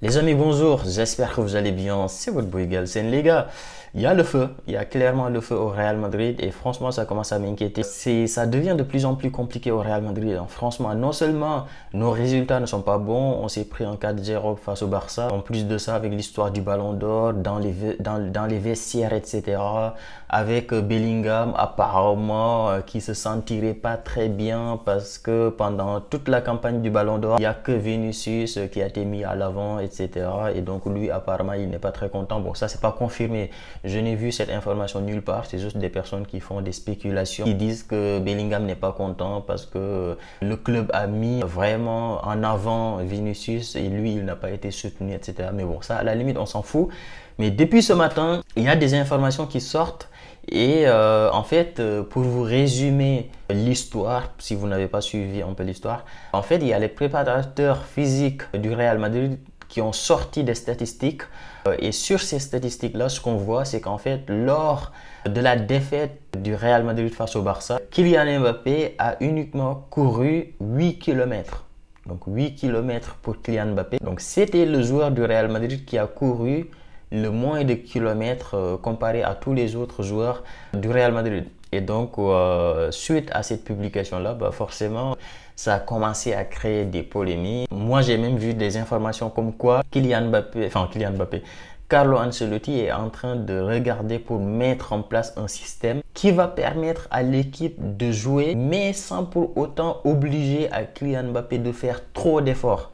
Les amis, bonjour, j'espère que vous allez bien. C'est votre boy Galsen. Les gars, il y a le feu, il y a clairement le feu au Real Madrid et franchement, ça commence à m'inquiéter. Ça devient de plus en plus compliqué au Real Madrid. Franchement, non seulement nos résultats ne sont pas bons, on s'est pris en 4-0 face au Barça. En plus de ça, avec l'histoire du Ballon d'Or, dans les vestiaires, etc. Avec Bellingham, apparemment, qui se sentirait pas très bien parce que pendant toute la campagne du Ballon d'Or, il n'y a que Vinicius qui a été mis à l'avant, etc. Et donc lui, apparemment, il n'est pas très content. Bon, ça, c'est pas confirmé. Je n'ai vu cette information nulle part. C'est juste des personnes qui font des spéculations, qui disent que Bellingham n'est pas content parce que le club a mis vraiment en avant Vinicius et lui, il n'a pas été soutenu, etc. Mais bon, ça, à la limite, on s'en fout. Mais depuis ce matin, il y a des informations qui sortent. Et en fait, pour vous résumer l'histoire, si vous n'avez pas suivi un peu l'histoire, en fait, il y a les préparateurs physiques du Real Madrid qui ont sorti des statistiques. Et sur ces statistiques-là, ce qu'on voit, c'est qu'en fait, lors de la défaite du Real Madrid face au Barça, Kylian Mbappé a uniquement couru 8 km. Donc 8 km pour Kylian Mbappé. Donc c'était le joueur du Real Madrid qui a couru le moins de kilomètres comparé à tous les autres joueurs du Real Madrid. Et donc, suite à cette publication-là, forcément, ça a commencé à créer des polémiques. Moi, j'ai même vu des informations comme quoi Carlo Ancelotti est en train de regarder pour mettre en place un système qui va permettre à l'équipe de jouer, mais sans pour autant obliger à Kylian Mbappé de faire trop d'efforts.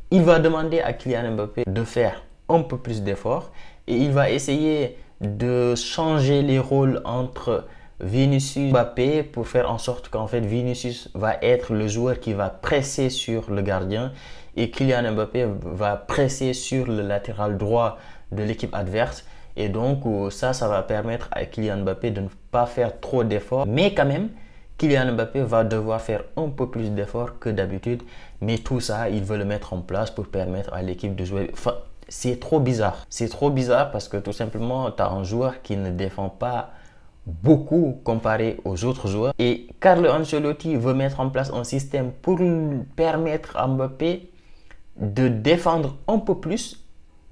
Il va demander à Kylian Mbappé de faire un peu plus d'efforts et il va essayer de changer les rôles entre Vinicius et Mbappé pour faire en sorte qu'en fait Vinicius va être le joueur qui va presser sur le gardien et Kylian Mbappé va presser sur le latéral droit de l'équipe adverse. Et donc ça va permettre à Kylian Mbappé de ne pas faire trop d'efforts, mais quand même Kylian Mbappé va devoir faire un peu plus d'efforts que d'habitude, mais tout ça il veut le mettre en place pour permettre à l'équipe de jouer. Enfin, c'est trop bizarre. C'est trop bizarre parce que tout simplement tu as un joueur qui ne défend pas beaucoup comparé aux autres joueurs. Et Carlo Ancelotti veut mettre en place un système pour permettre à Mbappé de défendre un peu plus,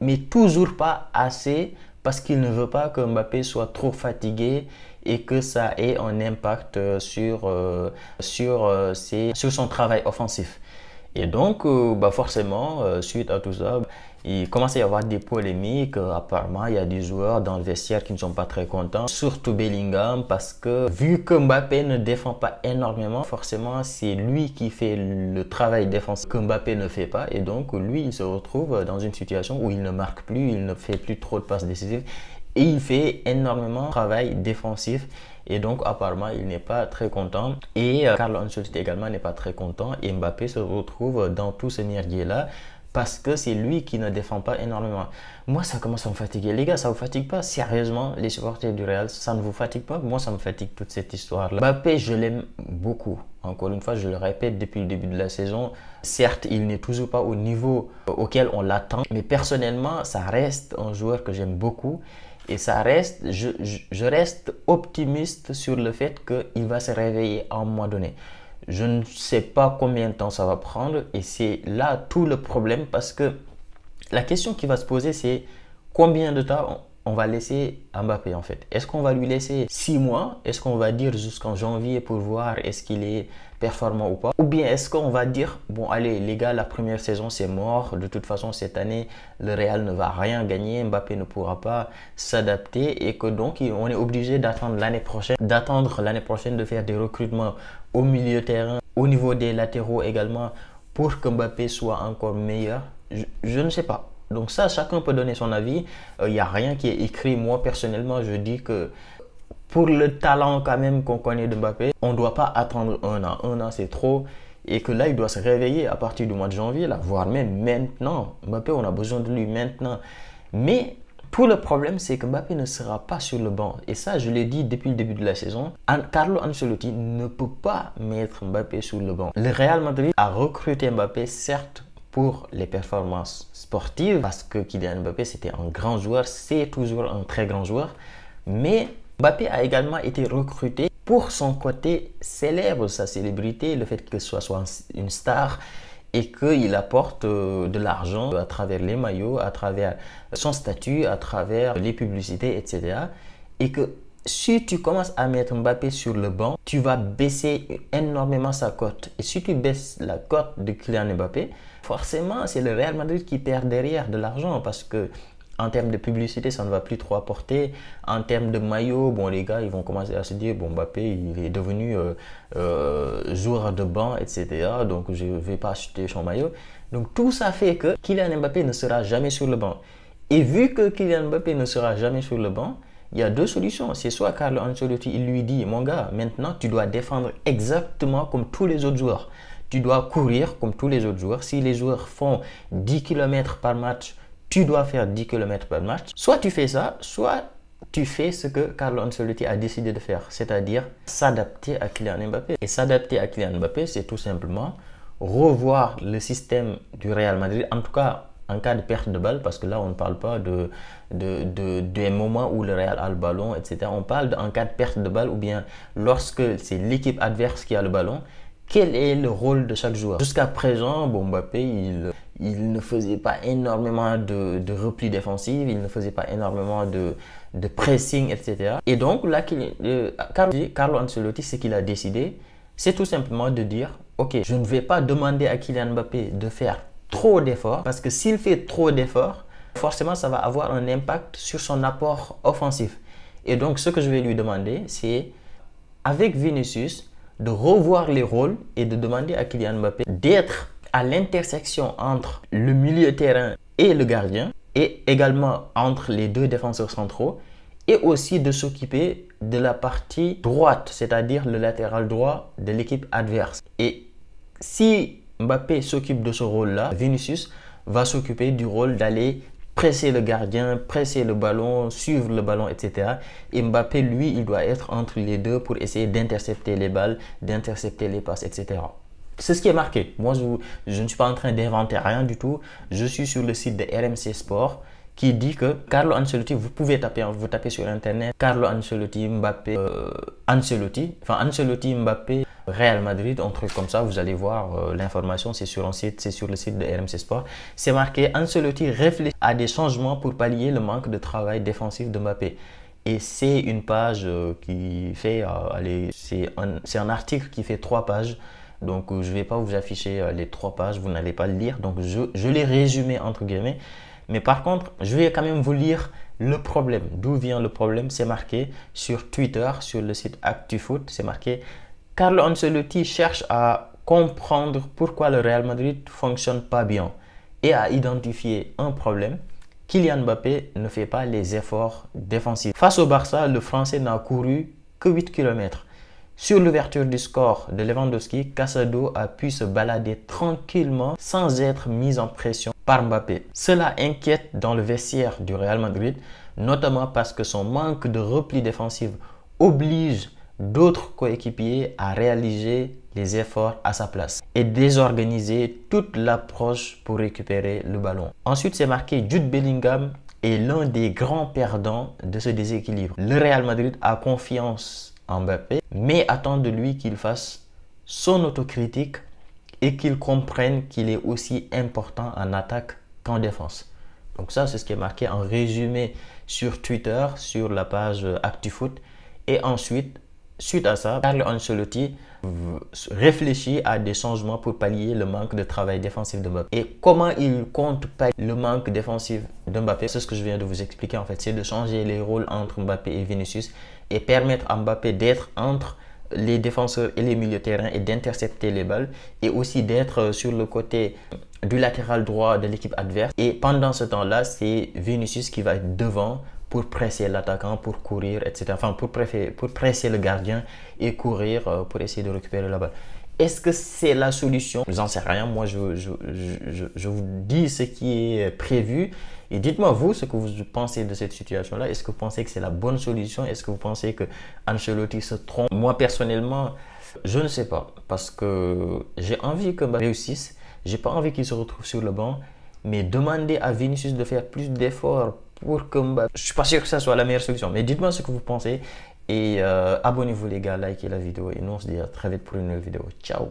mais toujours pas assez parce qu'il ne veut pas que Mbappé soit trop fatigué et que ça ait un impact sur son travail offensif. Et donc, forcément, suite à tout ça, il commence à y avoir des polémiques. Apparemment, il y a des joueurs dans le vestiaire qui ne sont pas très contents, surtout Bellingham, parce que vu que Mbappé ne défend pas énormément, forcément, c'est lui qui fait le travail défensif que Mbappé ne fait pas. Et donc, lui, il se retrouve dans une situation où il ne marque plus, il ne fait plus trop de passes décisives et il fait énormément de travail défensif. Et donc apparemment il n'est pas très content et Carlo Ancelotti également n'est pas très content et Mbappé se retrouve dans tout ce merdier là parce que c'est lui qui ne défend pas énormément. Moi ça commence à me fatiguer. Les gars, ça vous fatigue pas? Sérieusement, les supporters du Real, ça ne vous fatigue pas? Moi ça me fatigue toute cette histoire là. Mbappé, je l'aime beaucoup. Encore une fois, je le répète depuis le début de la saison. Certes, il n'est toujours pas au niveau auquel on l'attend, mais personnellement ça reste un joueur que j'aime beaucoup. Et ça reste, je reste optimiste sur le fait qu'il va se réveiller à un moment donné. Je ne sais pas combien de temps ça va prendre et c'est là tout le problème parce que la question qui va se poser c'est combien de temps on va laisser Mbappé en fait. Est-ce qu'on va lui laisser 6 mois? Est-ce qu'on va dire jusqu'en janvier pour voir est-ce qu'il est performant ou pas? Ou bien est-ce qu'on va dire bon allez les gars, la première saison c'est mort, de toute façon cette année le Real ne va rien gagner, Mbappé ne pourra pas s'adapter et que donc on est obligé d'attendre l'année prochaine, de faire des recrutements au milieu de terrain, au niveau des latéraux également pour que Mbappé soit encore meilleur? Je ne sais pas. Donc ça, chacun peut donner son avis. Il n'y a rien qui est écrit. Moi, personnellement, je dis que pour le talent quand même qu'on connaît de Mbappé, on ne doit pas attendre un an. Un an, c'est trop. Et que là, il doit se réveiller à partir du mois de janvier, là, voire même maintenant. Mbappé, on a besoin de lui maintenant. Mais tout le problème, c'est que Mbappé ne sera pas sur le banc. Et ça, je l'ai dit depuis le début de la saison. Carlo Ancelotti ne peut pas mettre Mbappé sur le banc. Le Real Madrid a recruté Mbappé, certes, pour les performances sportives, parce que Kylian Mbappé c'était un grand joueur, c'est toujours un très grand joueur, mais Mbappé a également été recruté pour son côté célèbre, sa célébrité, le fait que ce soit une star et qu'il apporte de l'argent à travers les maillots, à travers son statut, à travers les publicités, etc. Et que si tu commences à mettre Mbappé sur le banc, tu vas baisser énormément sa cote. Et si tu baisses la cote de Kylian Mbappé, forcément, c'est le Real Madrid qui perd derrière de l'argent parce que en termes de publicité, ça ne va plus trop apporter. En termes de maillot, bon, les gars, ils vont commencer à se dire, bon, Mbappé, il est devenu joueur de banc, etc. Donc, je ne vais pas acheter son maillot. Donc, tout ça fait que Kylian Mbappé ne sera jamais sur le banc. Et vu que Kylian Mbappé ne sera jamais sur le banc, il y a deux solutions. C'est soit Carlo Ancelotti, il lui dit, mon gars, maintenant, tu dois défendre exactement comme tous les autres joueurs. Tu dois courir comme tous les autres joueurs. Si les joueurs font 10 km par match, tu dois faire 10 km par match. Soit tu fais ça, soit tu fais ce que Carlo Ancelotti a décidé de faire, c'est-à-dire s'adapter à Kylian Mbappé. Et s'adapter à Kylian Mbappé, c'est tout simplement revoir le système du Real Madrid, en tout cas en cas de perte de balle, parce que là on ne parle pas des moments où le Real a le ballon, etc. On parle en cas de perte de balle ou bien lorsque c'est l'équipe adverse qui a le ballon. Quel est le rôle de chaque joueur? Jusqu'à présent, bon, Mbappé, il ne faisait pas énormément de repli défensif, il ne faisait pas énormément de pressing, etc. Et donc, là, Carlo Ancelotti, ce qu'il a décidé, c'est tout simplement de dire, ok, je ne vais pas demander à Kylian Mbappé de faire trop d'efforts, parce que s'il fait trop d'efforts, forcément, ça va avoir un impact sur son apport offensif. Et donc, ce que je vais lui demander, c'est, avec Vinicius, de revoir les rôles et de demander à Kylian Mbappé d'être à l'intersection entre le milieu terrain et le gardien et également entre les deux défenseurs centraux et aussi de s'occuper de la partie droite, c'est-à-dire le latéral droit de l'équipe adverse. Et si Mbappé s'occupe de ce rôle-là, Vinicius va s'occuper du rôle d'aller presser le gardien, presser le ballon, suivre le ballon, etc. Et Mbappé, lui, il doit être entre les deux pour essayer d'intercepter les balles, d'intercepter les passes, etc. C'est ce qui est marqué. Moi, je ne suis pas en train d'inventer rien du tout. Je suis sur le site de RMC Sport qui dit que Carlo Ancelotti, vous pouvez taper, vous tapez sur Internet, Carlo Ancelotti, Mbappé, Ancelotti, Mbappé, Real Madrid, un truc comme ça, vous allez voir l'information, c'est sur le site de RMC Sport. C'est marqué Ancelotti réfléchit à des changements pour pallier le manque de travail défensif de Mbappé. Et c'est une page qui fait, c'est un article qui fait 3 pages. Donc je ne vais pas vous afficher les 3 pages, vous n'allez pas le lire. Donc je l'ai résumé entre guillemets. Mais par contre, je vais quand même vous lire le problème. D'où vient le problème? C'est marqué sur Twitter, sur le site ActuFoot. C'est marqué Carlo Ancelotti cherche à comprendre pourquoi le Real Madrid ne fonctionne pas bien et à identifier un problème. Kylian Mbappé ne fait pas les efforts défensifs. Face au Barça, le Français n'a couru que 8 km. Sur l'ouverture du score de Lewandowski, Casado a pu se balader tranquillement sans être mis en pression par Mbappé. Cela inquiète dans le vestiaire du Real Madrid, notamment parce que son manque de repli défensif oblige d'autres coéquipiers à réaliser les efforts à sa place et désorganiser toute l'approche pour récupérer le ballon. Ensuite, c'est marqué Jude Bellingham est l'un des grands perdants de ce déséquilibre. Le Real Madrid a confiance en Mbappé, mais attend de lui qu'il fasse son autocritique et qu'il comprenne qu'il est aussi important en attaque qu'en défense. Donc ça, c'est ce qui est marqué en résumé sur Twitter, sur la page ActuFoot. Et ensuite, suite à ça, Carlo Ancelotti réfléchit à des changements pour pallier le manque de travail défensif de Mbappé. Et comment il compte pallier le manque défensif de Mbappé? C'est ce que je viens de vous expliquer en fait. C'est de changer les rôles entre Mbappé et Vinicius et permettre à Mbappé d'être entre les défenseurs et les milieux de terrain et d'intercepter les balles et aussi d'être sur le côté du latéral droit de l'équipe adverse. Et pendant ce temps-là, c'est Vinicius qui va être devant pour presser l'attaquant, pour courir, etc. Enfin, pour presser le gardien et courir pour essayer de récupérer la balle. Est-ce que c'est la solution? Je n'en sais rien. Moi, je vous dis ce qui est prévu. Et dites-moi, vous, ce que vous pensez de cette situation-là. Est-ce que vous pensez que c'est la bonne solution? Est-ce que vous pensez que Ancelotti se trompe? Moi, personnellement, je ne sais pas. Parce que j'ai envie que Mbappé réussisse. J'ai pas envie qu'il se retrouve sur le banc. Mais demander à Vinicius de faire plus d'efforts pour que Mbappé... Je ne suis pas sûr que ça soit la meilleure solution. Mais dites-moi ce que vous pensez. Et abonnez-vous les gars, likez la vidéo. Et nous, on se dit à très vite pour une nouvelle vidéo. Ciao!